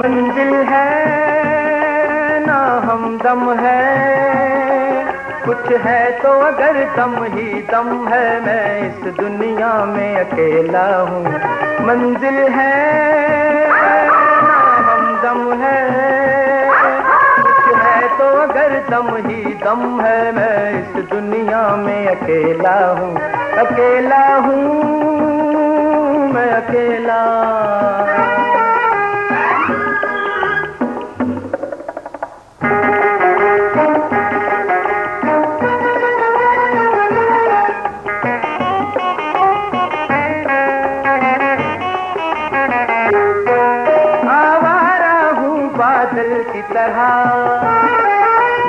मंजिल है ना हमदम है, कुछ है तो अगर दम ही दम है। मैं इस दुनिया में अकेला हूँ। मंजिल है ना हमदम है, कुछ है तो अगर दम ही दम है। मैं इस दुनिया में अकेला हूँ, अकेला हूँ मैं अकेला। बादल की तरह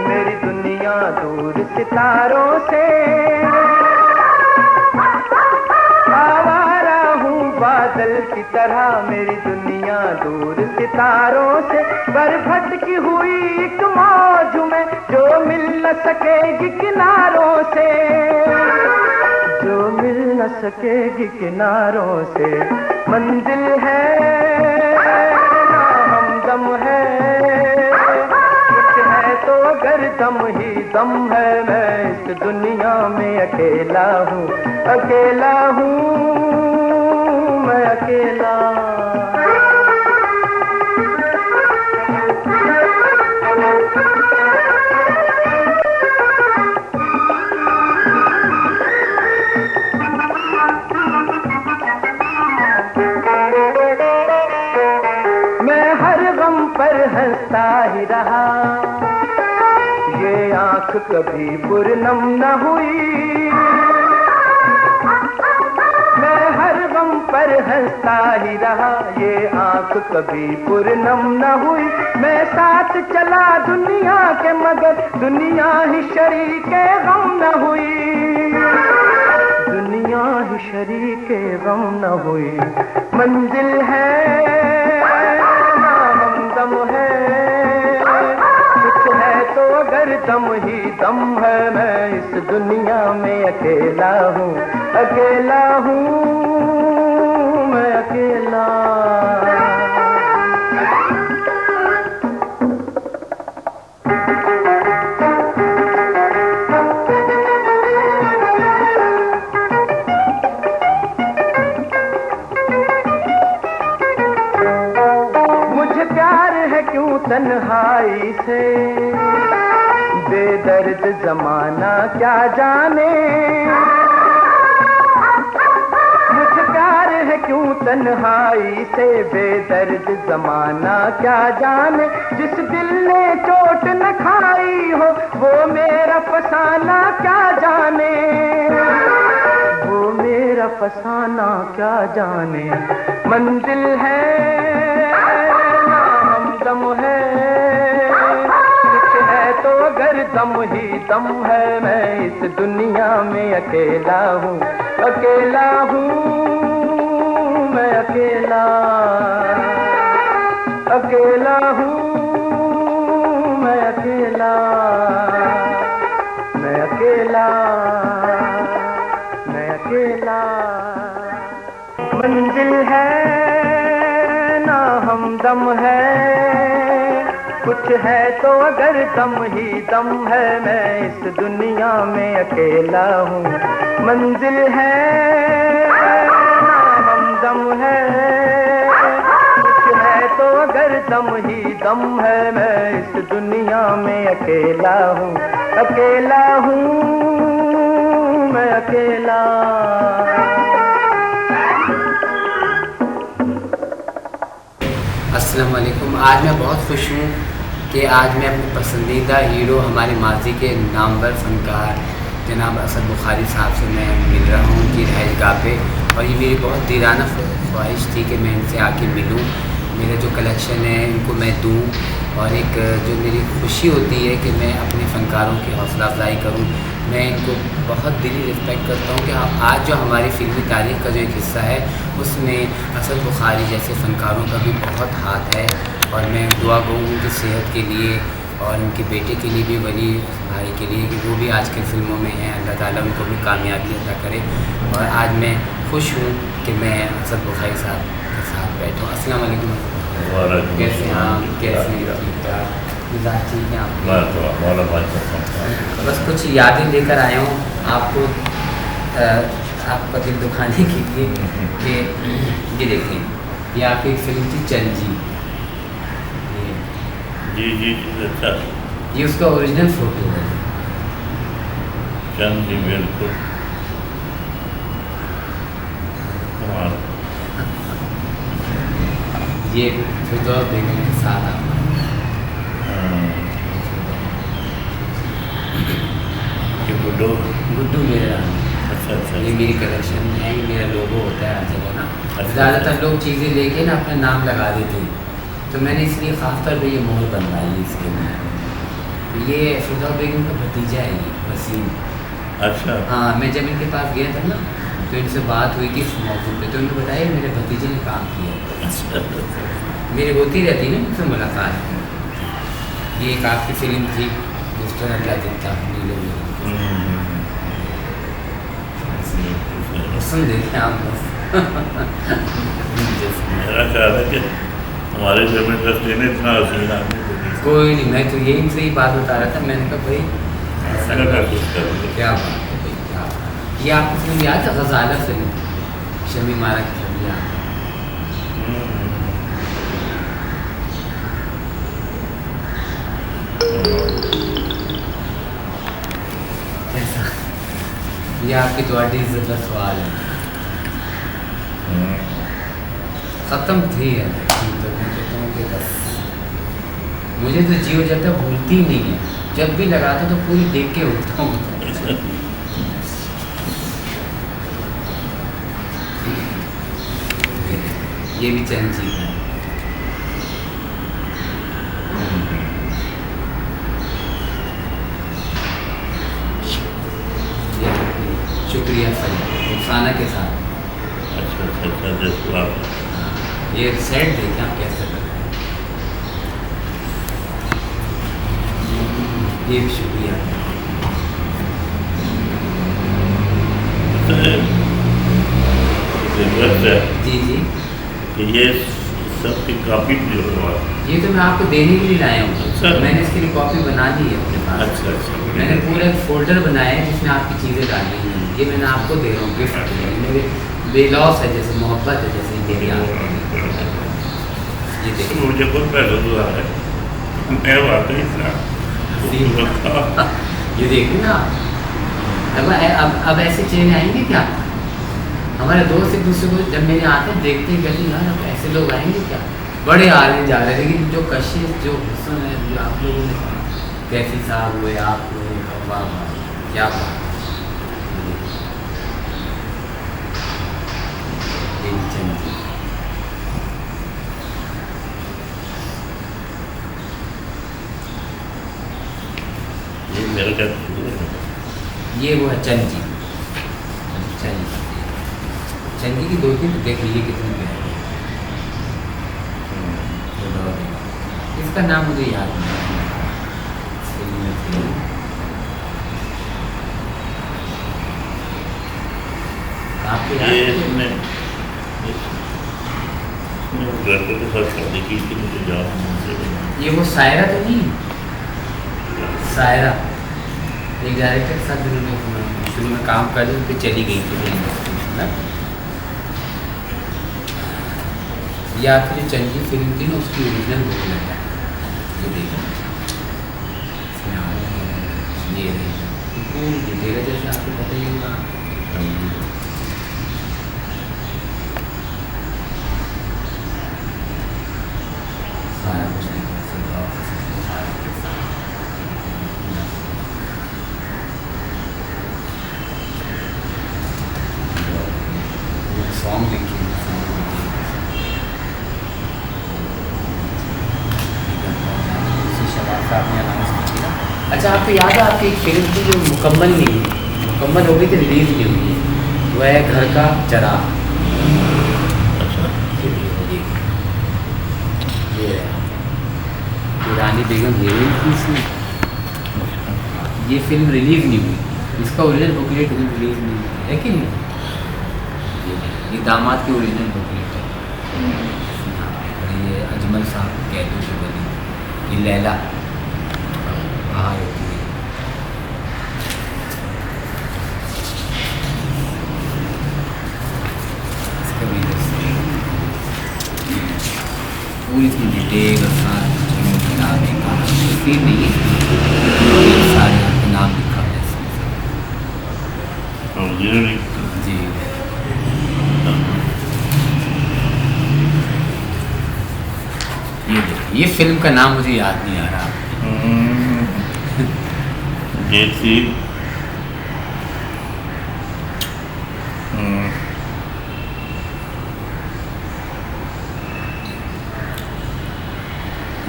मेरी दुनिया दूर सितारों से, आवारा हूँ बादल की तरह मेरी दुनिया दूर सितारों से। पर भटकी हुई एक मौज में जो मिल न सकेगी किनारों से, जो मिल न सकेगी किनारों से। मंजिल है ना हमदम है, कुछ है तो अगर दम ही दम है। मैं इस दुनिया में अकेला हूँ, अकेला हूँ मैं अकेला। पर हंसता ही रहा, ये आँख कभी पुरनम न हुई। मैं हर गम पर हंसता ही रहा, ये आँख कभी पुरनम न हुई। मैं साथ चला दुनिया के मगर दुनिया ही शरीके गम न हुई, दुनिया ही शरीके गम न हुई। मंजिल है दम है, कुछ है तो अगर दम ही दम है। मैं इस दुनिया में अकेला हूँ, अकेला हूँ मैं अकेला। क्यों तन्हाई से बेदर्द जमाना क्या जाने, मुझे प्यार है क्यों तन्हाई से बेदर्द जमाना क्या जाने। जिस दिल ने चोट न खाई हो वो मेरा फसाना क्या जाने, वो मेरा फसाना क्या जाने। मंजिल है दम है, कुछ है तो अगर दम ही दम है। मैं इस दुनिया में अकेला हूँ, अकेला हूँ मैं अकेला, अकेला हूँ मैं अकेला, मैं अकेला, मैं अकेला। मंजिल है ना हमदम है, कुछ है तो अगर दम ही दम है। मैं इस दुनिया में अकेला हूँ। मंजिल है ना हमदम है, कुछ है तो अगर दम ही दम है। मैं इस दुनिया में अकेला हूँ, अकेला हूँ मैं अकेला। अस्सलाम वालेकुम। आज मैं बहुत खुश हूँ कि आज मैं अपने पसंदीदा हीरो हमारे माजी के नामवर फनकार जनाब असद बुखारी साहब से मैं मिल रहा हूँ उनकी रहायशगाह पे। और ये मेरी बहुत दीराना ख्वाहिश थी कि मैं इनसे आके मिलूँ, मेरा जो कलेक्शन है इनको मैं दूँ। और एक जो मेरी खुशी होती है कि मैं अपने फ़नकारों की हौसला अफजाई करूँ। मैं इनको बहुत दिली रिस्पेक्ट करता हूँ कि आज जो हमारी फ़िल्मी तारीख़ का जो एक हिस्सा है उसमें असद बुखारी जैसे फ़नकारों का भी बहुत हाथ है। और मैं दुआ गो उनकी सेहत के लिए और उनके बेटे के लिए भी, वली भाई के लिए, कि वो भी आजकल फ़िल्मों में हैं, अल्लाह ताला उनको भी कामयाबी अता करे। और आज मैं खुश हूँ कि मैं असद बुखारी साहब के साथ बैठा हूँ। अस्सलाम वालेकुम। मुबारक हो। कैसे हैं आप? कैसे हैं? ठीक ठाक मिजाज ठीक है आपके? मैं तो मौला भाई को समझता हूँ। बस कुछ यादें लेकर आया हूँ आपको, आपका दिल दुखाने के लिए कि ये देखें, ये आपकी एक फिल्म थी चंजी। जी जी अच्छा। ये उसका ओरिजिनल फोटो है। चंद जी बिल्कुल कमाल। ये फिरदौस बेगम के साथ आप ये गुड्डू। गुड्डू मेरा, अच्छा अच्छा। ये मेरी कलेक्शन में है, ये मेरा लोगो होता है हर जगह ना। अच्छा। ज़्यादातर लोग चीज़ें लेके ना अपना नाम लगा देते हैं, तो मैंने इसलिए ख़ास तौर पे ये मोहर बनवाई है इसके लिए। तो ये फिरदौस बेगम का भतीजा है ये वसीम। अच्छा हाँ, मैं जब इनके पास गया था ना तो इनसे बात हुई थी इस मौके पे, तो इन्होंने बताया मेरे भतीजे ने काम किया है। अच्छा। मेरी होती रहती ना मुझसे मुलाकात। ये एक आपकी फिल्म थी मिस्टर अल्लाह दिखता नीले में, सुन देखें आप बस। मेरा ख्याल है कि हमारे घर में ट्रस्टी ने इतना हसीन आदमी को नहीं। कोई नहीं, मैं तो यही से ही बात बता रहा था। मैंने कहा भाई ऐसा मैंने लगा कहा कुछ कर लो। क्या बात है भाई, क्या बात है। ये आपको फिल्म याद है गजाला फिल्म, शमी मारा की फिल्म याद? ऐसा ये आपकी थोड़ी इज्जत का सवाल है। ख़त्म थी है तो मैं कहता हूँ कि बस मुझे तो जियो जब तक भूलती ही नहीं है, जब भी लगाता तो पूरी देख के उठता हूँ। ये भी चंद जी है। शुक्रिया सर, रुखसाना के साथ। अच्छा अच्छा अच्छा जैसे आप ये सेट देखें आप कैसे कर रहे हैं। ये भी शुक्रिया। ज़रूरत है जी जी, कि ये सब की कॉपी जो है। ये तो मैं आपको देने के लिए लाया हूँ। अच्छा। मैंने इसके लिए कॉपी बना ली है अपने पास। अच्छा अच्छा। मैंने पूरा एक फोल्डर बनाया है जिसमें आपकी चीज़ें डाली हैं। ये मैंने आपको दे रहा हूँ गिफ्ट के लिए। मेरे बेलॉस है, जैसे मोहब्बत है, जैसे मेरी आपको। ये देखिए, मुझे खुद पैसा तो आ रहा है, मैं वाकई इतना ये देखिए ना। अब ऐसे चेहरे आएंगे क्या? हमारे दोस्त एक दूसरे को जब मेरे आते हैं देखते हैं, कहते हैं यार अब ऐसे लोग आएंगे क्या? बड़े आ रहे जा रहे हैं, लेकिन जो कशिश जो हुस्न है जो आप लोगों ने, कैसी साहब हुए आप हुए, वाह वाह क्या बात। ये मेरा क्या ये वो है चंजी। चंजी चंजी की दो तीन देख लीजिए कितनी प्यारी है। इसका नाम मुझे याद नहीं है। आपको याद ये है? इसने लड़के के साथ शादी की थी, मुझे याद नहीं। ये वो सायरा तो नहीं? सायरा एक डायरेक्टर के साथ उन्होंने शुरू में काम कर लिया, फिर चली गई थी इंडस्ट्री में। या फिर जो चंगी फिल्म थी ना उसकी ओरिजिनल बुक लेता है। ये देखो ये पूरी डिटेल है, जैसे आपको पता ही होगा। सारा कुछ सॉन्ग लिखे आपने अनाउंस किया। अच्छा आपको याद है आपकी एक फिल्म थी जो मुकम्मल नहीं हुई, मुकम्मल हो गई थी, रिलीज नहीं हुई है, वो है घर का चराग। ये रानी बेगम हीरोइन थी इसमें। ये फिल्म रिलीज नहीं हुई, इसका ओरिजिनल बुकलेट रिलीज नहीं हुई है कि नहीं? ये दामाद की ओरिजिनल बुकलेट है। ये अजमल साहब कैदों से बनी, ये लैला वहाँ होती है। इसका भी पूरी इसकी डिटेल और सारी तस्वीर नहीं है, सारे आपके नाम लिखा है इसमें। जी ये देखिए, ये फिल्म का नाम मुझे याद नहीं आ रहा। ये थी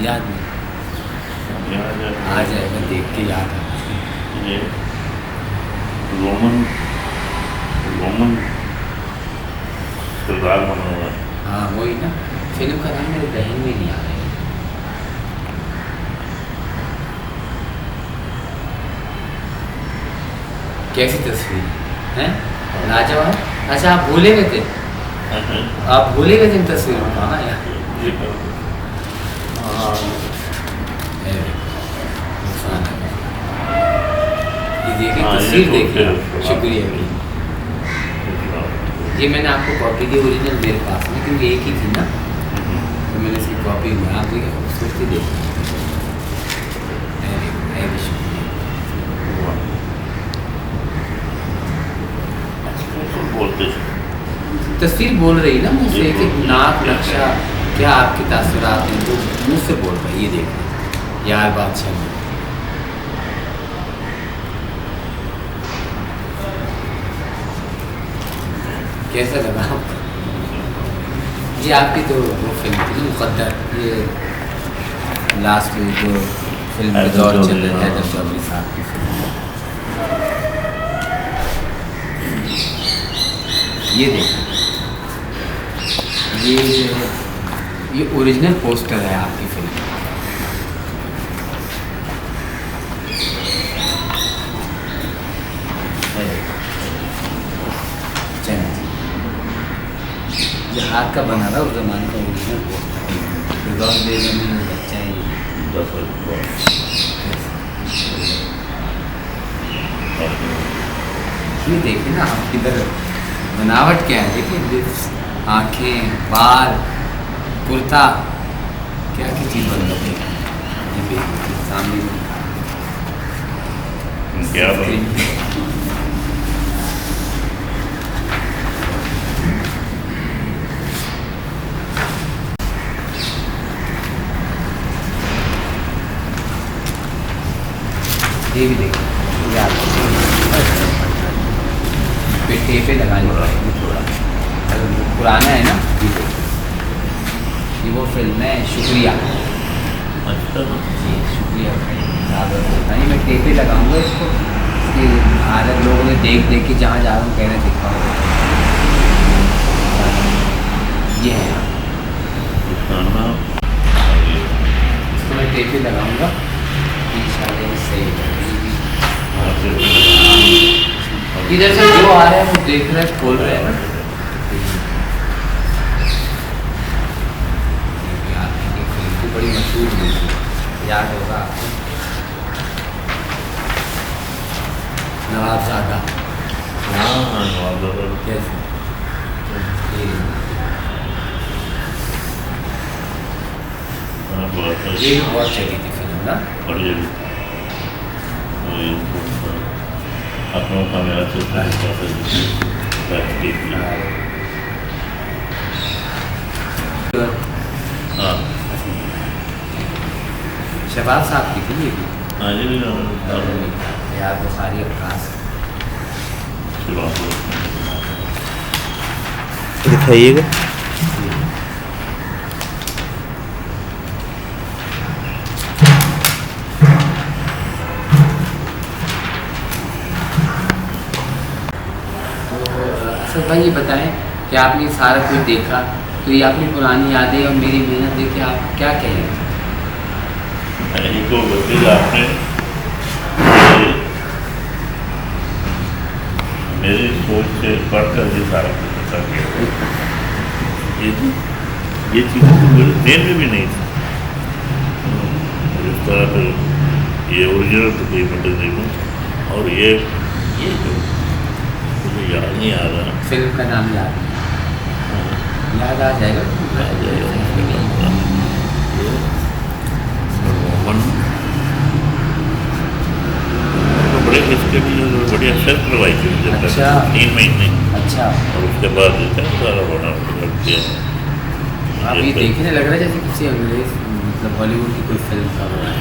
याद नहीं, आ जाएगा, देख के याद आ। ये रोमन किरदार बना हुआ है। हाँ वही ना, फिल्म का नाम मेरे जहन में नहीं आ रहा है। कैसी तस्वीर है, लाजवाब। अच्छा आप भूले गए थे, आप भूले गए थे इन तस्वीरों को। हाँ यार ये देखिए, तस्वीर देखिए। शुक्रिया जी। ये मैंने आपको कॉपी दी, ओरिजिनल मेरे पास में, क्योंकि एक ही थी ना, तो मैंने इसकी कॉपी में आप देखिए, खूबसूरती देखिए। तस्वीर बोल रही ना मुझसे कि नाक नक्शा क्या आपके तासुरात हैं, तो मुझसे बोल रही। ये देखिए यार बादशाह में। कैसा लगा आपको? ये आपकी तो वो फिल्म थी मुक़द्दर, ये लास्ट जो फिल्म का दौर चल रहा है, हैदर चौधरी साहब की फिल्म। ये देखिए, ये ओरिजिनल पोस्टर है आपकी फिल्म। ये हाथ का बना रहा उस जमाने का ओरिजिनल पोस्टर है। बच्चा है ये देखिए ना आप, इधर बनावट क्या है देखिए, आँखें, बाल, कुर्ता, क्या क्या चीज़ बन रही है। ये देखिए सामने क्या ये भी देखिए, यार टेपे लगानी पड़ेगी थोड़ा, पुराना है ना। ये वो फिल्म है शुक्रिया। अच्छा जी शुक्रिया भाई, मैं टेपे लगाऊंगा इसको कि हालत लोगों ने देख के जहाँ जा रहा हूँ कहना दिखाऊँ। ये है इसको मैं टेपे लगाऊंगा, इंशाल्लाह सही है। इधर से जो आ रहा है वो देख रहे हैं, खोल रहे हैं ना। बड़ी मशहूर हुई, याद होगा आपको, नवाबजादा। कैसे ये बहुत चली थी फिल्म ना। अपनों का मेरा शहबाज साहब की थी ये भी। हाँ जी यार बुखारी अब्बास दिखाइएगा। सर भाई ये बताएं कि आपने सारा कुछ देखा, तो ये अपनी पुरानी यादें और मेरी मेहनत देख के आप क्या कहेंगे? इनको बताइए, आपने मेरी सोच से पढ़कर ये सारा कुछ बता दिया। ये चीज़ तो मेरे ध्यान में भी नहीं था। इस तरह फिर ये ओरिजिनल तकरीबन और ये जो मुझे याद नहीं आ रहा। फिल्म का नाम याद नहीं, याद आ जाएगा। मोहन तो बड़े इसके लिए बड़ी असर करवाई थी मुझे। अच्छा। 3 महीने। अच्छा, और उसके बाद सारा बना किया। आप ये देखने लग रहा है जैसे किसी अंग्रेज मतलब हॉलीवुड की कोई फिल्म का हुआ है।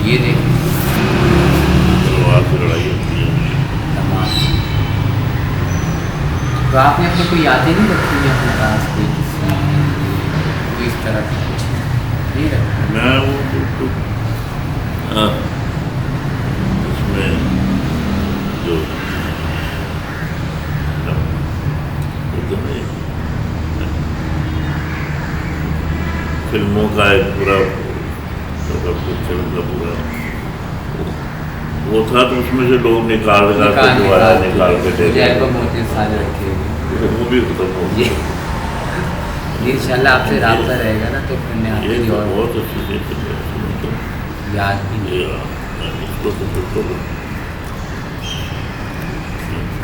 ये देख तलवार से लड़ाई होती है। तमाम। तो आपने अपने कोई यादें नहीं रखी है अपने पास कोई किसी इस तरह का कुछ नहीं रखा? मैं वो उसमें जो फिल्मों का एक पूरा फिल्म का पूरा वो था, तो उसमें से लोग निकाल के दोबारा निकाल के दे एल्बम होते हैं सारे रखे हुए, वो भी खत्म हो गया। इंशाल्लाह आपसे राब्ता रहेगा ना तो फिर मैं ये आपकी तो और बहुत अच्छी चीज़ है। याद भी नहीं। इसको तो बिल्कुल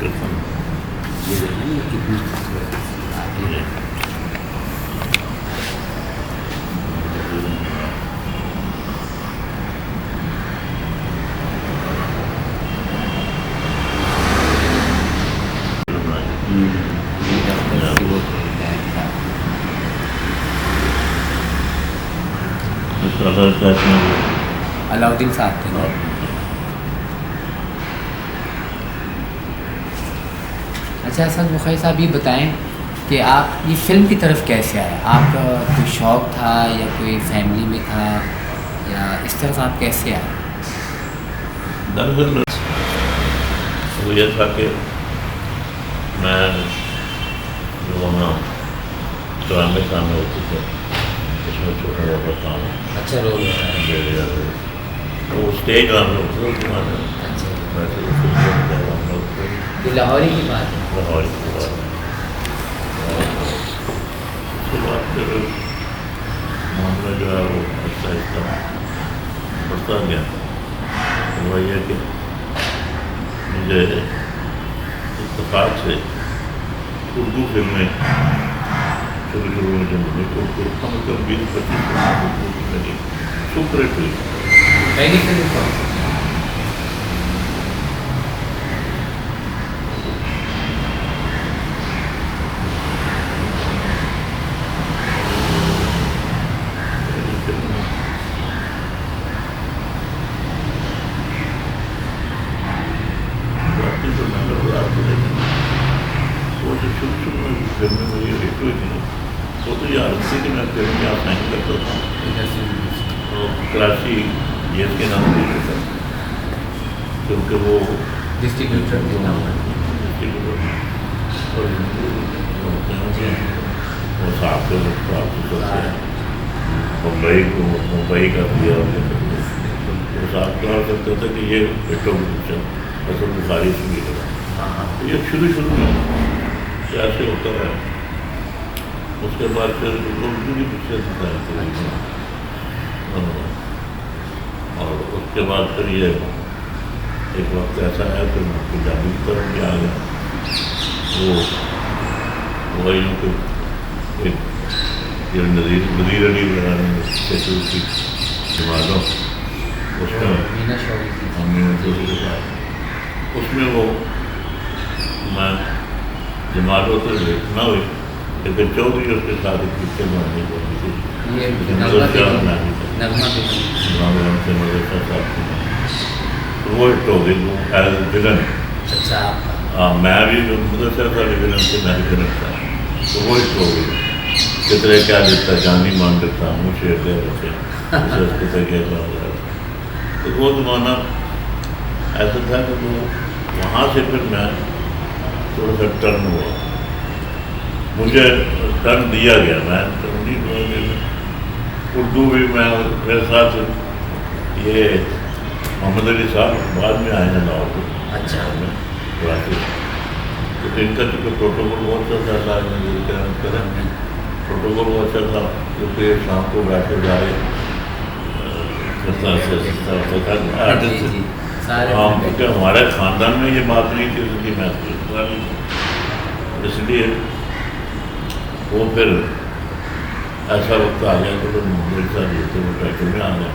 करता हूँ। ये देखिए ये कितनी खूबसूरत आती है। अलाउद्दीन साहब थे। अच्छा असद बुखारी साहब ये बताएं कि आप ये फ़िल्म की तरफ कैसे आए? आपका कोई शौक़ था या कोई फैमिली में था या इस तरफ आप कैसे आए? दरअसल वो ये था कि मैं जो वहाँ ड्रामे काम होते थे उसमें छोटा मोटा काम अच्छा रोल होता है। दे दिया था। वो स्टेज ड्रामे होते थे तुम्हारे अच्छा, वैसे तो फिल्म हम लोग ये लाहौरी की बात है। लाहौर के बाद उसके बाद फिर मामला जो है वो आहिस्ता आहिस्ता बढ़ता गया। वही है कि मुझे इत्तेफाक से उर्दू फिल्में शुरू में जो मुझे तो कम से कम 20-25 मेरी सुपरहिट हुई। पहली फिल्म कौन सी? फिल्म में मुझे हिट हुई थी वो तो याद थी कि मैं फिल्म में आप नहीं करता था। तो कराची ये के नाम दे था क्योंकि वो डिस्ट्रीब्यूटर के नाम पर। वो साफ से मुंबई का दिया वो साफ कहा करता था कि ये पेट्रोल असद बुखारी से मिलेगा। तो ये शुरू में ऐसे होता है। उसके बाद फिर उर्दू की पिक्चर दिखाई और उसके बाद फिर ये एक वक्त ऐसा है फिर पंजाबी की तरफ भी आ गया। वो वही तो एक नज़ीर अली की जमातों उसमें वो मैं जमात होते हुए ना हुई लेकिन चौधरी उसके साथ एक पिक्चर बनाने को तो वो हिट हो गई वो एज विलन। अच्छा, हाँ मैं भी मदरसा था विलन से मैं विलन था तो वो हिट हो गई। कितने क्या देता जानी मान देता मुँह शेर दे रखे तो वो ज़माना ऐसा था कि वो वहाँ से फिर मैं थोड़ा सा टर्न हुआ। मुझे टर्न दिया गया। मैं टर्न नहीं हुआ। उर्दू भी मैं मेरे साथ ये मोहम्मद अली साहब बाद में आए हैं लाहौर को। अच्छा में कराची तो इनका चूँकि प्रोटोकॉल बहुत सा था करें प्रोटोकॉल वो अच्छा था क्योंकि शाम को बैठे जा रहे जी जी सारे हम क्योंकि हमारे ख़ानदान में ये बात नहीं थी उसकी महसूस, इसलिए वो फिर ऐसा वक्त आ गया तो मेरे साथ जो वो ट्रैक्टर में आ गया,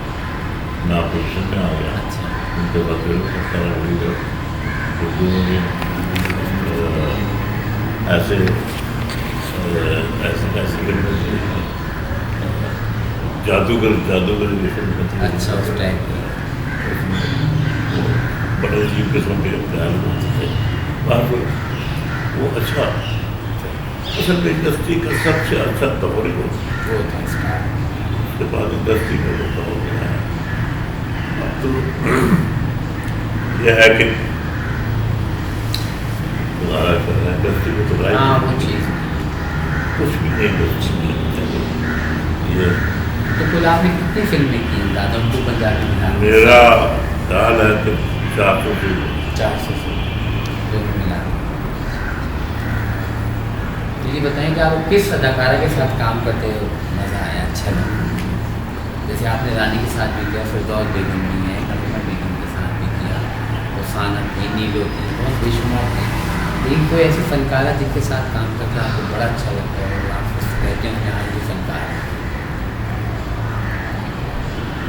मैं पोजिशन में आ गया। अच्छा उनके बाद फिर उर्दू में ऐसे ऐसे ऐसे जादूगर जादूगर ये फिल्म अच्छा उस टाइप की बड़े अजीब किस्म के ख्याल होते थे बात वो अच्छा असल में इंडस्ट्री का सबसे अच्छा तफरी वो था स्टार। उसके बाद इंडस्ट्री का होता हो गया है। अब तो यह है कि दोबारा कर रहे हैं इंडस्ट्री को तो हाँ वो चीज़ कुछ भी नहीं इंडस्ट्री में ये तो कुल आपने कितनी फिल्में की दादा उनको पंजाबी में मेरा ख्याल है कि 400 से 400 फिल्म मिला। तो ये बताएं कि आप किस अदाकारा के साथ काम करते हो मज़ा आया अच्छा लगा? जैसे आपने रानी के साथ भी किया, फिरदौस बेगम भी है, नबीमा बेगम के साथ भी किया, उसाना थी, नीलो थी, बहुत बेशुमार थे। लेकिन कोई ऐसे फनकार है जिनके साथ काम करके आपको बड़ा अच्छा लगता है और आप कहते हैं कि हाँ ये फनकार है?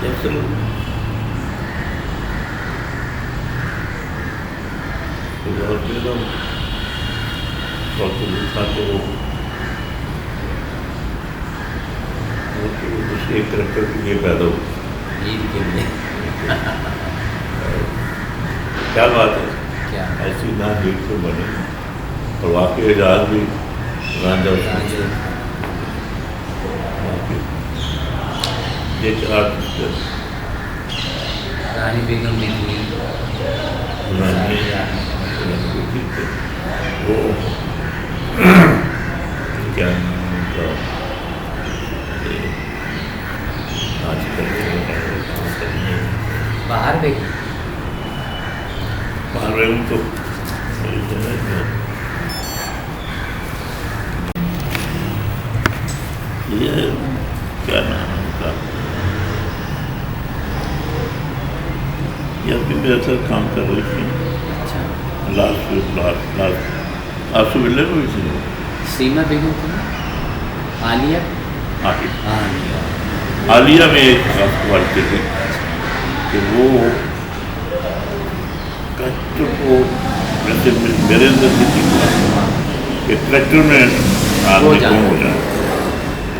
दरअसल था तो एक करेक्टर के लिए पैदा हुई ईद के लिए क्या बात है, क्या ऐसी ना नीड तो बनी और वाकई एजाज भी रांझा ये 4 रानी बेगम ने थी, वो क्या नाम उनका आजकल बाहर बेगम तो ये क्या नाम है उनका, ये अभी मेरे साथ काम कर रही थी अच्छा लास्ट आपसे मिलने को भी थी सीमा बेगम थी ना? आलिया आलिया आलिया में एक खास क्वालिटी थी कि वो करेक्टर को जैसे मेरे अंदर से सीखा कि करेक्टर में आदमी गुम हो जाए,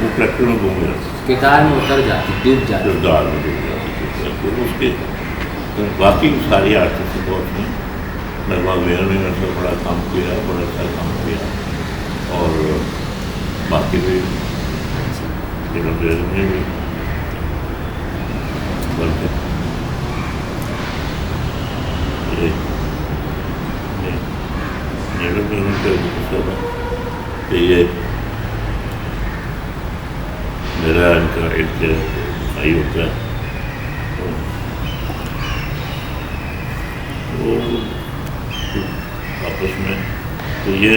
वो करेक्टर में गुम हो जाए, किरदार में उतर जाती, डूब जाती। किरदार में डूब जाती। तो उसके बाकी सारी आर्टिस्ट बहुत हैं, नरवाज मेहर ने मेरे साथ बड़ा काम किया, बड़ा अच्छा काम किया और बाकी भी ने भी बल्कि ये मेरा इनका एक भाई होता है वो आपस में, तो ये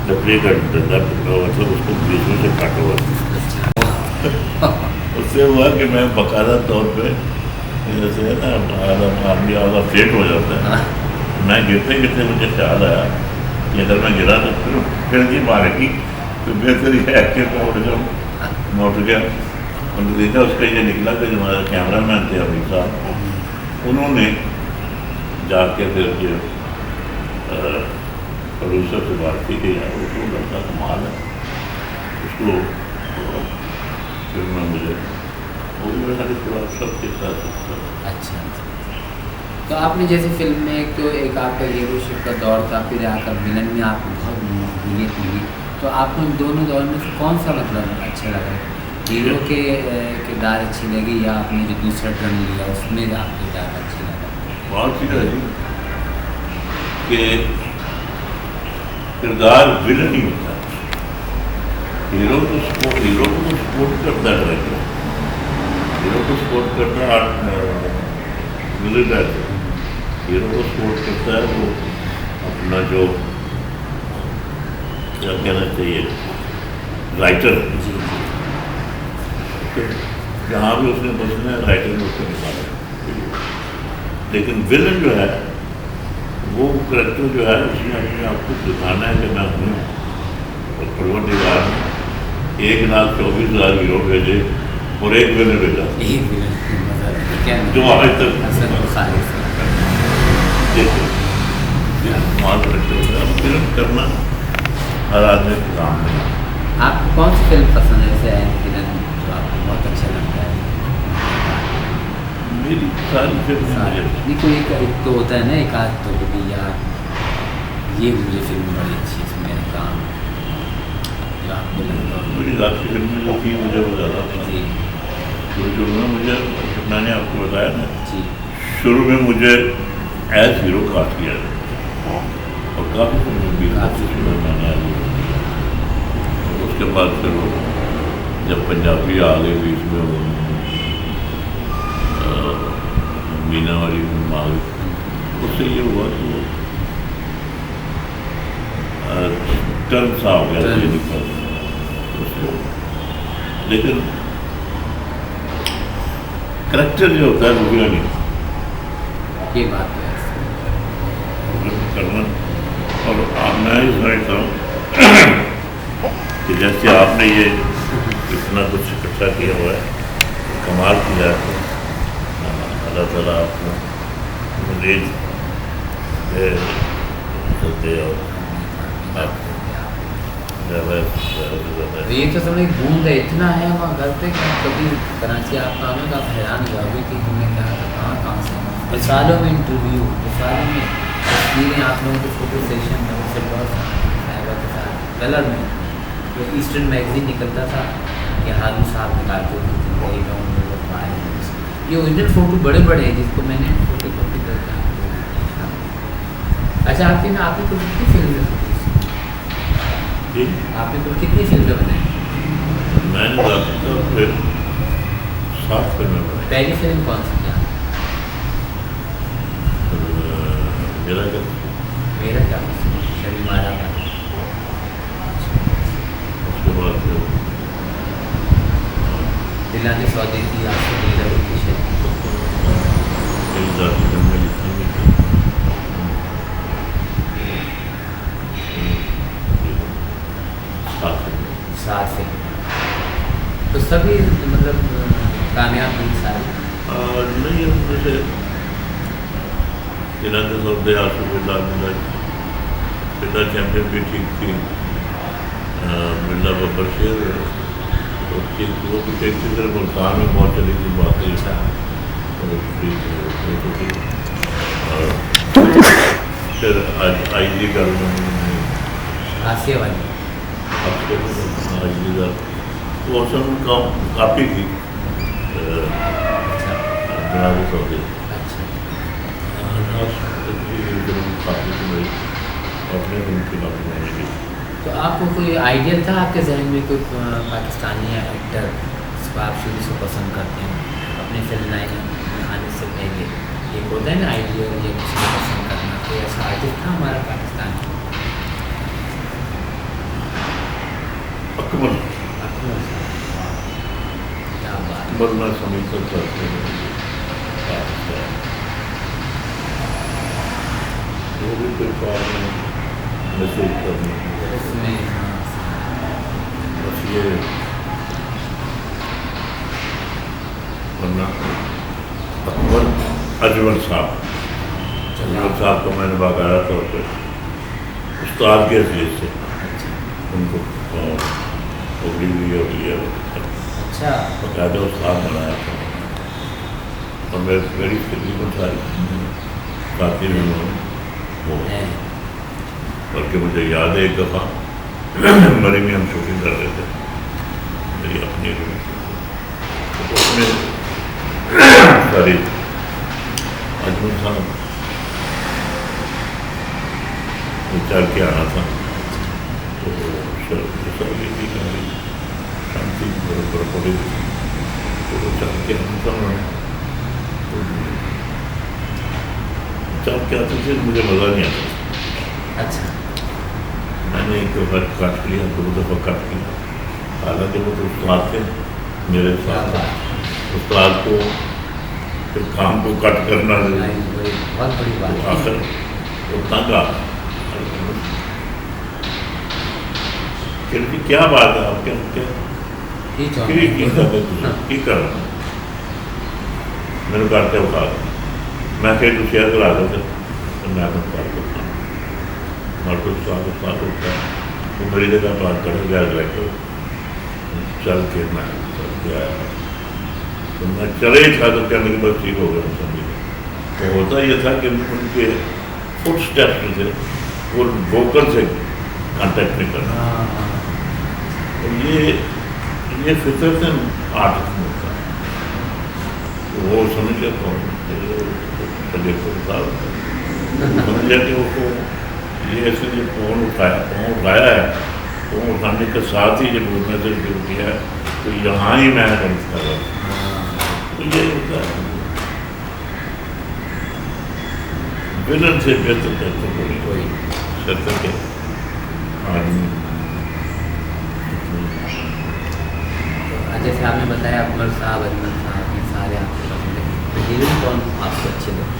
लकड़ी का डंडा टुकड़ा हुआ था, उसको बीच में से काटा हुआ उससे हुआ कि मैं बाकायदा तौर पे जैसे है ना आदमी आधा फेट हो जाता है, मैं गिरते गिरते मुझे ख्याल आया कि अगर मैं गिरा तो फिर जी मारेगी तो बेहतर ये है कि मैं उठ गया। उन्होंने देखा उसका ये निकला कि जो हमारा कैमरा मैन थे अभी साहब, उन्होंने जाके फिर जो प्रोड्यूसर से बात की कि यार उसको लड़का कमाल है, उसको फिर में मुझे वो भी मेरा सबके साथ अच्छा तो आपने जैसे फिल्म में एक तो एक आपका हीरोशिप का दौर था, फिर आकर विलन में आपको बहुत मकबूलियत मिली, तो आपको इन दोनों दौर में से कौन सा मतलब अच्छा लगा? हीरो के किरदार अच्छी लगी या आपने जो दूसरा टर्न लिया उसमें आपको ज़्यादा अच्छा लगा? बहुत सी है कि किरदार विलन ही होता है, हीरो को सपोर्ट करता है, हीरो को सपोर्ट करता विलन है, हीरो को सपोर्ट करता है वो अपना जो क्या कहना चाहिए, राइटर, जी तो जहाँ भी उसने बसना है राइटर ने उसको निकाला। लेकिन विलन जो है वो करेक्टर जो है उसने अपने आप को दिखाना है कि मैं हूँ, और परवरदिगार ने 1,24,000 हीरो भेजे और एक विलन भेजा एक विलन क्या जो आज तक असद बुखारी फिल्म करना हर आदमी का काम नहीं। आपको कौन सी फिल्म पसंद है ऐसे विलन जो आपको बहुत अच्छा लगता है? मेरी सारी फिल्म मुझे नहीं कोई एक तो होता है ना, एक आध तो कभी यार ये मुझे फिल्म बड़ी अच्छी है, इसमें मेरा काम जो आपको लगता हो। मेरी लास्ट फिल्म जो थी मुझे वो ज़्यादा जी शुरू में मुझे, मैंने आपको बताया ना, जी शुरू में मुझे एज हीरो कास्ट किया और काफ़ी फिल्में भी मैंने उसके बाद फिर वो जब पंजाबी आ गए बीच में वो मीना वाली फिल्म आ गई, उससे ये हुआ कि वो टर्म सा हो गया ये निकल। लेकिन करेक्टर जो होता है वो भी नहीं ये बात है करना। और मैं ही समझता हूँ कि जैसे आपने ये इतना कुछ इकट्ठा किया हुआ है, कमाल किया है, अल्लाह ताला आपको मज़ीद दे और आपको तो ये तो तुमने घूम गए इतना है वहाँ घर पे कि कभी कराची आप आओगे तो आप हैरान हो जाओगे कि तुमने क्या कहाँ कहाँ से मिसालों में इंटरव्यू, मिसालों में तस्वीरें, आप लोगों के फोटो सेशन में उससे बहुत साहबा के साथ कलर में तो ईस्टर्न मैगजीन निकलता था कि हारू साहब निकालते थे ये ओरिजिनल फ़ोटो बड़े बड़े हैं जिसको मैंने फोटो कॉपी करके आपको। अच्छा आपकी ना आपने तो कितनी फिल्म आपने तो कितनी फिल्में बनाई? मैंने फिर 7 फिल्में बनाई। पहली फिल्म कौन सी थी? मेरा क्या शर्मिमारा का। उसके बाद फिर दिलाने सौदे थी, आपको दिल लगी थी शायद। मेरी ज़ाती फिल्में लिखी हुई थी। 7 फिल्म तो सभी मतलब कामयाब हुई सारी? नहीं उनमें से दिलाने सौदे, आसुबिल्ला पिता चैम्पियन भी ठीक थी, बिल्ला बब्बर शेर वो भी ठीक थी। सिर्फ मुल्तान में बहुत चली थी बातें और फिर आई जी कर आसिया वाली वो सब काम काफ़ी थी जनाब सौदे। अच्छा काफ़ी थी भाई अपने उनकी काफ़ी मैंने की। तो आपको कोई आइडिया था आपके जहन में कोई पाकिस्तानी एक्टर जिसको आप शुरू से पसंद करते हैं अपने फिल्म लाइन में आने से पहले? एक होता है ना आइडिया ये किसी को पसंद करना, कोई ऐसा आर्टिस्ट था हमारा पाकिस्तान में? अकबर क्या बात है। अकबर मैं समझता चाहते हैं वो भी कोई काम मैसेज करने उसमें बस ये वरना अकबर अजमल साहब को मैंने बाकायदा तौर पर उस्ताद के हैसियत से उनको उगली हुई और ये अच्छा बाकायदा उस्ताद बनाया था। और मेरी तकरीबन सारी साथी में वो है। बल्कि मुझे याद है एक दफ़ा मरी में हम शूटिंग कर रहे थे मेरी अपनी उसमें सारी अजमल साहब चल के आना था तो शांति बराबर पड़ी तो चल के आना था उन्होंने चल के आते थे मुझे मज़ा नहीं आता। अच्छा मैंने एक दफ़ा कट लिया, 2 दफ़ा कट लिया। हालांकि वो तो उस्ताद थे मेरे साथ, उस्ताद को फिर काम को कट करना बहुत बड़ी बात है। आखिर वो तंग आ फिर क्या बात है आपके उनके की कर मैंने करते उठा मैं फिर तुम शेयर करा दो तो मैं उस्ताद उठा वो मेरी जगह बात कर गैस लेके चल के मैं चल के आया। तो मैं चले ही था तो कहने के बाद ठीक हो गया समझ। तो होता यह था कि उनके फुट स्टेप्स थे वो वोकल से कांटेक्ट नहीं करना। तो ये फितरत आर्टिस्ट में होता है। तो वो समझ गया कौन समझ गया कि उसको ये ऐसे जो फोन उठाया है, फोन उठाने के साथ ही जब बोलने से शुरू किया है तो यहाँ ही मैं गलत कर रहा हूँ। तो यही होता है विलन से बेहतर कहते कोई सत्य के आदमी। जैसे आपने बताया अकबर साहब, अजमल साहब, ये सारे आपको पसंद है, तो हीरो कौन आपको अच्छे लगे?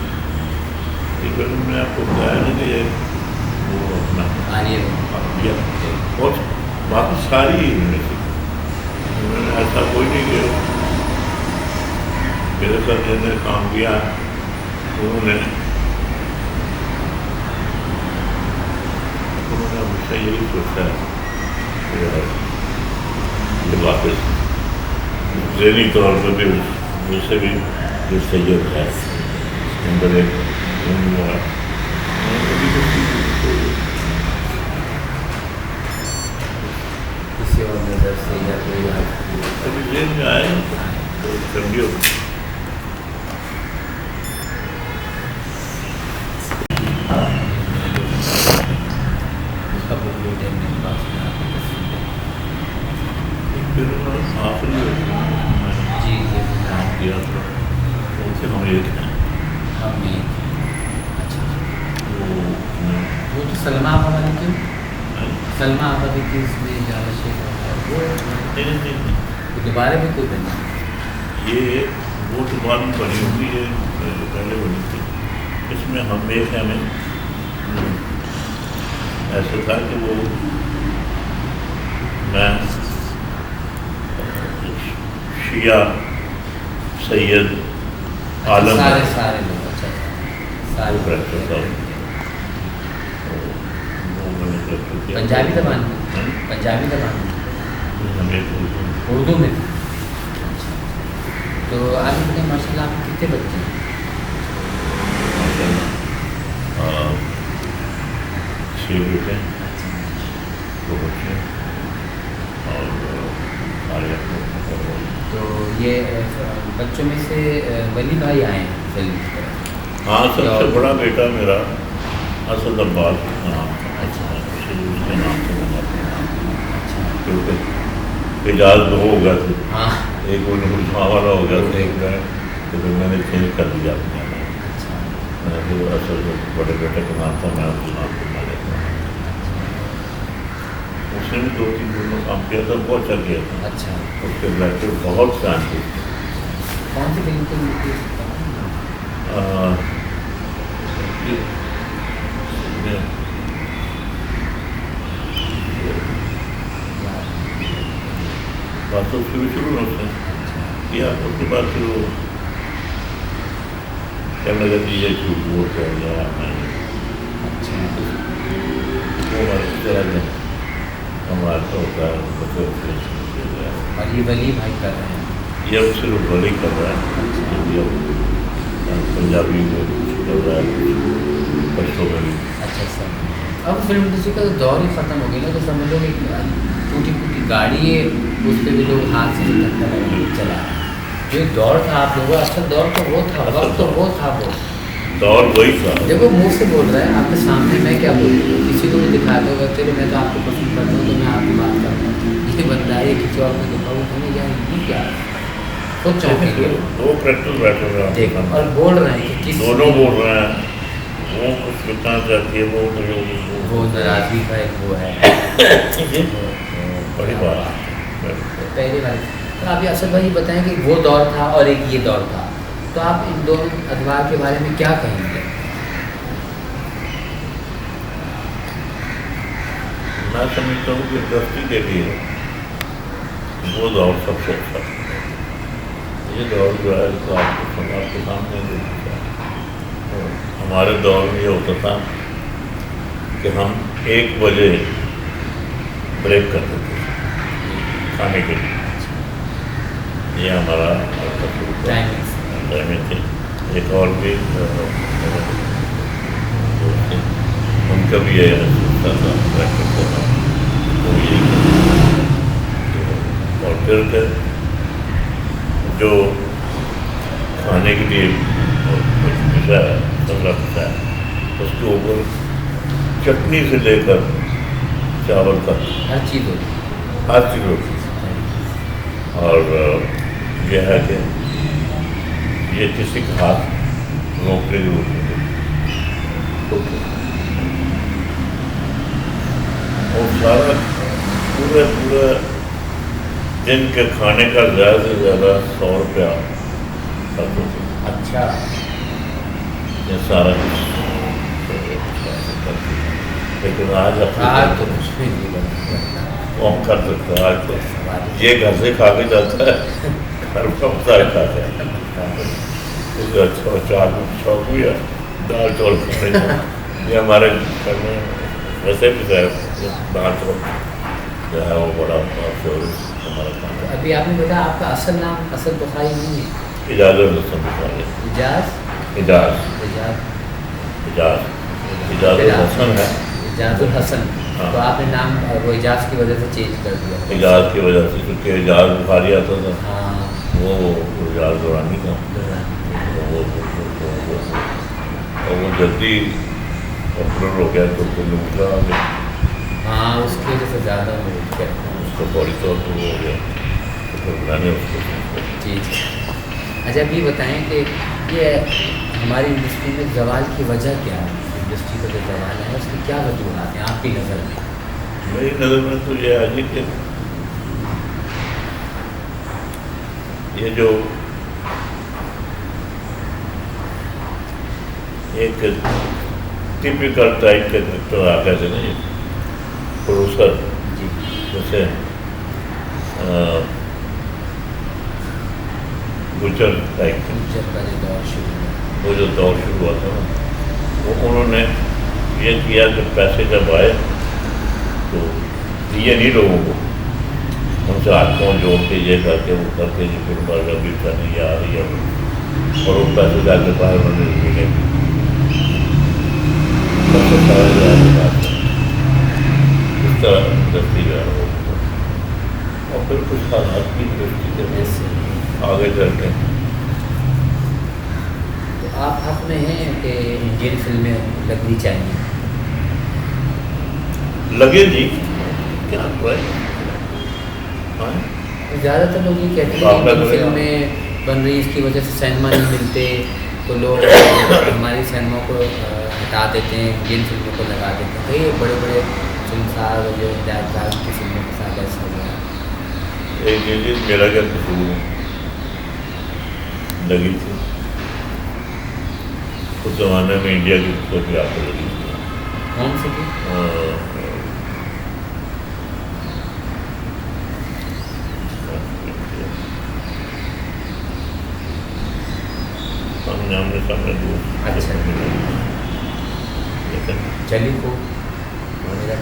मैं आपको बताया ना कि ये वो अपना बहुत बाकी सारी उन्होंने ऐसा कोई नहीं किया मेरे साथ जिन्होंने काम किया उन्होंने हमेशा यही सोचा है कि वापस ज़हनी तौर पर भी मुझसे भी जो सैयद है उसके अंदर एक किसी और नज़र से या कोई कभी जेल में आए तो समझो उसका बुक लेटे मेरे पास फिर आखिरी जी काम किया था उनसे हम एक हैं हमने अच्छा वो तो सलमा आपा वाली क्यों सलमा आपा की थी इसमें ज़्यादा शेख वो नहीं तो दोबारा भी कोई बना ये वो तो बाद में बनी होगी, ये पहले बनी थी। इसमें हम एक हैं में ऐसा था कि वो मैं शिया सैयद आलम सारे लोग अच्छा सारे करता था। पंजाबी ज़बान पंजाबी ज़बान हमें उर्दू में। तो आगे बताइए माशाल्लाह आपके कितने बच्चे हैं? 6 बेटे 2 बच्चे और सारे अपने। तो ये बच्चों में से वली भाई आए हैं फिल्म की तरफ? हाँ सबसे बड़ा बेटा मेरा असद अब्बास नाम अच्छा उसके नाम से अच्छा क्योंकि एजाज 2 हो गया थे। हाँ एक वो नुमा वाला हो गया था, एक मैं तो फिर मैंने चेंज कर दिया अपने नाम। अच्छा मैंने फिर असल जो बड़े बेटे का नाम था मैं उसके नाम पर मारे था। उसने भी 2-3 दिन में काम किया था, बहुत अच्छा किया था। अच्छा उसके बैठे बहुत शांति कौन सी फिल्म की मूवी? बात तो शुरू में उसने किया, उसके बाद फिर वो कहने लगा कि ये झूठ बोलते हैं या मैं अच्छा वो हमारे चला गया हमारा तो होता है मतलब और ये वली भाई कर रहे हैं? ये अब सिर्फ वली कर रहा है, ये अब पंजाबी में कर रहा है, बच्चों में भी। अच्छा सर अब फिल्म इंडस्ट्री का तो दौर ही ख़त्म हो गया ना, तो समझ लो कि टूटी फूटी गाड़ी है उस पर भी लोग हाथ से धक्का लगा के चला रहे हैं। जो दौर था आप लोगों का असल दौर तो वो था, वक्त तो वो था, वो दौर वही था। देखो मुँह से बोल रहा है आपके सामने, मैं क्या बोल रही हूँ किसी को भी दिखाते हो चलो मैं तो आपको पसंद करता हूँ तो मैं आपकी बात करता हूँ, ये बंदा है किसी और को दिखाऊँ तो यार ये क्या खुद चाहते दो प्रैक्टिस बैठे हुए देखो और बोल रहे हैं कि किस दोनों बोल रहे हैं, वो कुछ चुटना चाहती है वो नाराजगी का एक वो है। ये बड़ी बात है। पहली बार तो आप असद भाई बताएं कि वो दौर था और एक ये दौर था, तो आप इन दोनों अदवार के बारे में क्या कहेंगे? मैं समझता हूँ कि इंडस्ट्री के लिए वो दौर सबसे अच्छा था। ये दौर जो है तो आपके सामने देखा, तो हमारे दौर में ये होता था कि हम 1 बजे ब्रेक करते थे खाने के लिए। ये हमारा टाइमिंग थी। एक और भी उनका भी ये था ब्रेक करता था, तो ये और फिर जो खाने के लिए कुछ मिला है उसके ऊपर चटनी से लेकर चावल तक हर चीज़ होती। और यह है कि ये किसी का हाथ रोकने की जरूरत नहीं, और सारा पूरा दिन के खाने का ज़्यादा से ज़्यादा 100 रुपया खर्च होता। अच्छा, ये सारा कुछ, लेकिन आज तो कुछ नहीं बनता। वो हम कर सकते हैं। आज तो ये घर से खा के जाता है, घर का मसाला खाता है, इससे अच्छा चार शौक भी है दाल चावल खाने का। ये हमारे घर में वैसे भी दाल चावल जो है वो बड़ा फेवरेट हमारा खाना। तो अभी आपने बताया आपका असल नाम असद बुखारी नहीं है? इजाज़त हसन बुखारी। इजाज़त हसन है। इजाज़ुल हसन। हाँ। तो आपने नाम वो इजाज़ की वजह से चेंज कर दिया? इजाज़ की वजह से, क्योंकि इजाज़ बुखारी आता था। हाँ, वो इजाज़ दुरानी था, वो जल्दी पॉपुलर हो गया तो लोग आ गए। हाँ, उसकी वजह से ज़्यादा उसको फौरी तौर पर वो हो गया, तो फिर मैंने उसको चीज़। अच्छा, अब ये बताएँ कि ये हमारी इंडस्ट्री में ज़वाल की वजह क्या है? इंडस्ट्री का जो ज़वाल है उसकी क्या वजूहत हैं आपकी नज़र में? मेरी नज़र में तो ये है कि ये जो एक टिपिकल टाइप के तो आ गए थे ना, ये प्रोड्यूसर जैसे गुजर टाइप का जो दौर शुरू हुआ, वो जो दौर शुरू हुआ था ना, वो उन्होंने ये किया कि पैसे जब आए तो दिए नहीं लोगों को, उनसे हाथ पाँव जोड़ के ये करके वो करके जो फिर बार अभी करनी आ रही है, और वो पैसे जाके बाहर उन्होंने मिले इस तरह इंडस्ट्री जो है वो, और फिर कुछ हालात की दृष्टि के आगे चलते हैं। तो आप हक में हैं कि इंडियन फिल्में लगनी चाहिए? लगे जी, क्या हुआ है? ज़्यादातर लोग ये कहते हैं कि इंडियन फिल्में बन रही इसकी वजह से सिनेमा नहीं मिलते, तो लोग हमारी सिनेमा को हटा देते हैं, इंडियन फिल्मों को लगा देते हैं। तो ये बड़े बड़े फिल्मसाज जो हिदायतकार की फिल्मों के साथ ऐसा हो गया। एक चीज़ मेरा क्या कसूर लगी थी उस ज़माने में, इंडिया की पिक्चर भी आपको लगी थी। कौन सी थी? आमने सामने दूर। अच्छा, चली को मेरा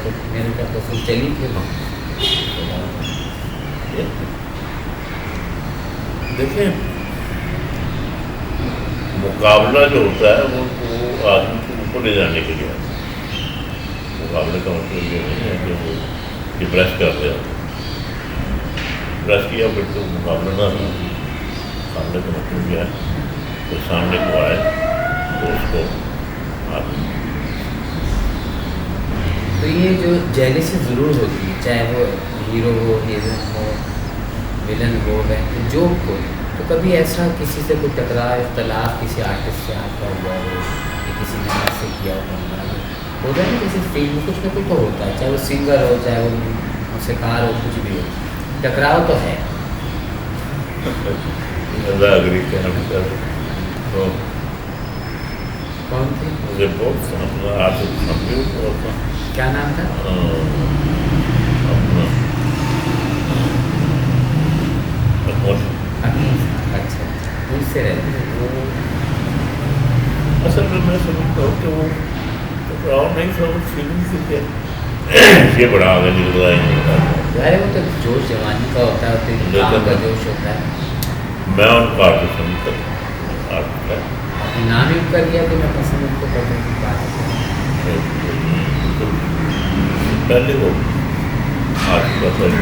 क्या कसूर? चली फिर देखिए, मुकाबला जो होता है वो आदमी को ऊपर ले जाने के लिए, मुकाबले का मतलब ये नहीं है कि वो डिप्रेस कर दे, डिप्रेस किया फिर तो मुकाबला ना हो। मुकाबले का मतलब यह है तो सामने को आए तो उसको आप। तो ये जो जेलसी ज़रूर होती है, चाहे वो हीरो हो, हीरोइन हो, विलन हो, जो हो, तो कभी ऐसा किसी से कोई टकराव, इख्तलाफ किसी आर्टिस्ट से आपका हुआ हो, या किसी मेहनत से किया होगा होता है ना, जैसे फील्ड में कुछ ना कुछ तो होता है, चाहे वो सिंगर हो, चाहे वो मौसीकार हो, कुछ भी हो, टकराव तो है। अग्री तो कौन थी? मुझे बहुत क्या नाम था? अच्छा, मुझसे रहते वो। असल में मैं समझता हूँ कि वो टकराव नहीं था, वो फीलिंग से क्या ये बड़ा आगे निकल रहा है। अरे वो तो जोश जवानी का होता है, काम का जोश होता है। मैं उनको आर्टिस्ट समझता हूँ, आर्टिस्ट है। अपने नाम ही कर दिया कि मैं पसंद उनको करने की बात है। पहले वो आर्टिस्ट का पहले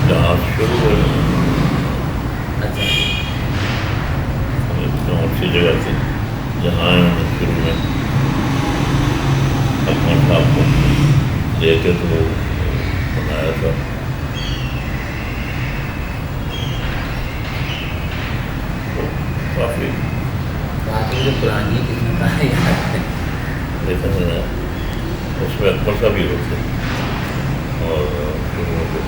जहाँ शुरू हुए अच्छा, अच्छी जगह थी जहाँ शुरू में अकमल साहब को लेके तो बनाया था। काफ़ी बात मुझे पुरानी कितनी कहा याद है। लेकिन उसमें अकमल साहब ही होते और शुरू में तो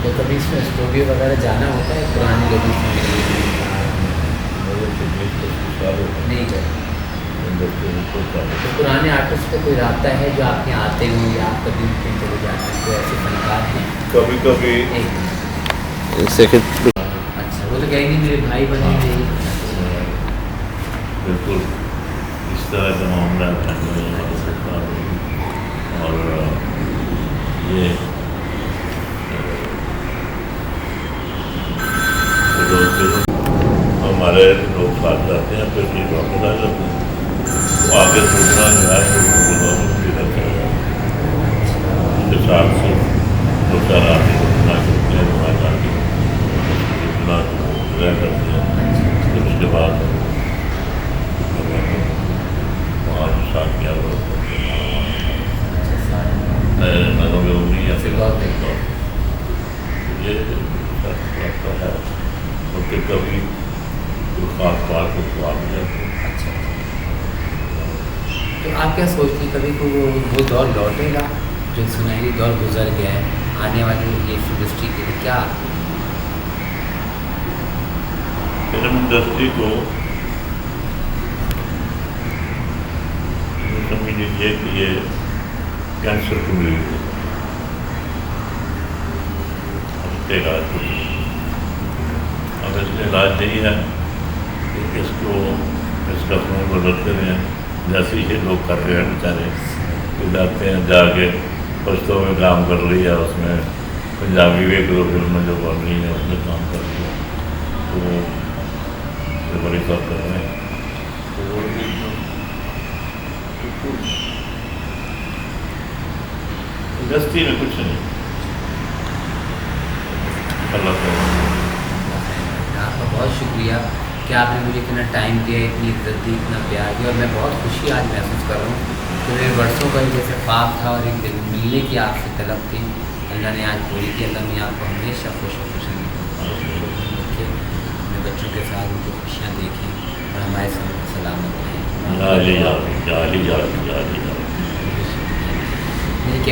तो कभी इसमें स्टूडियो वगैरह जाना होता है पुराने लोगों से मिलने के लिए? नहीं गए। तो पुराने आर्टिस्ट का कोई रास्ता है जो आपके यहाँ आते हों या आप कभी उनके चले जाते हैं? तो ऐसे फनकार हैं कभी कभी अच्छा, वो तो कहेंगे मेरे भाई बने थे। बिल्कुल इस तरह का मामला है। और ये हमारे लोग साथ जाते हैं, फिर ये वापस आ जाते हैं, तो आगे सोचना जो है उसके साथ से दो चार आदमी घूमना करते हैं, वहाँ जाके इतना रह करते हैं। फिर उसके बाद वहाँ जो साथ किया वो नगों में उंगली या फिर ये लगता है। और फिर कभी कोई खास बात को आ जाते हैं। अच्छा, तो आप क्या सोचते हैं कभी को वो दौर लौटेगा जो सुनहरी दौर गुजर गया है, आने वाली ये इंडस्ट्री के लिए क्या? फिल्म इंडस्ट्री को समझ लीजिए कि ये कैंसर की मरीज है, उसके इलाज को अब इसका इलाज यही है कि इसका खून बदलते रहें, जैसे ये लोग कर रहे हैं बेचारे, तो जाते हैं जाके पश्तो में काम कर रही है, उसमें पंजाबी भी एक दो फिल्में जो बन रही हैं उसमें काम कर रही है, तो वो बड़ी सब कर रहे हैं। तो वो इंडस्ट्री में कुछ नहीं, अल्लाह का। आपका बहुत शुक्रिया कि आपने मुझे इतना टाइम दिया, इतनी इज्जत दी, इतना प्यार दिया, और मैं बहुत खुशी आज महसूस कर रहा हूँ कि मेरे वर्षों का जैसे ख्वाब था और एक दिन मिलने की आपसे तलब थी, अल्लाह ने आज पूरी की। अल्लाह ने आपको हमेशा खुश रखे, अपने बच्चों के साथ उनको खुशियाँ देखें और हमारे साथ सलामत रहें।